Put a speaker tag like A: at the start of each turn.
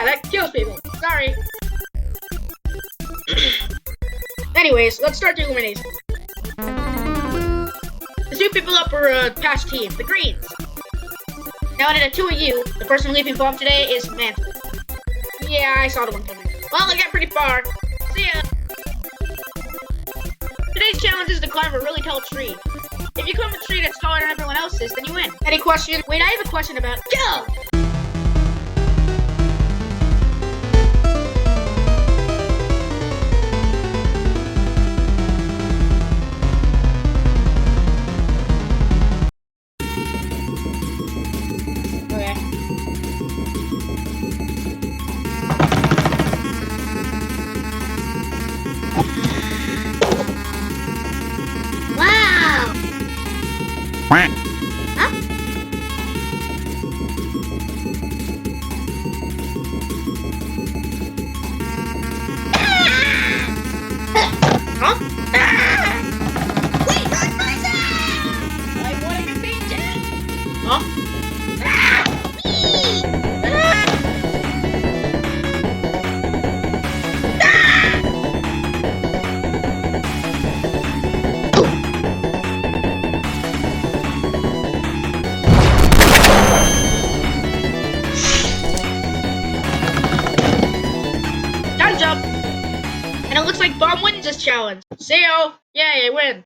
A: Yeah, that kills people. Sorry. Anyways, let's start the elimination. The two people up are past team, the Greens. Now out of the two of you, the person leaving bomb today is Mantle. Yeah, I saw the one coming. Well, I got pretty far. See ya. Today's challenge is to climb a really tall tree. If you climb a tree that's taller than everyone else's, then you win. Any questions? Wait, I have a question about... Go! And it looks like Bomb wins this challenge. See you! Yay, I win!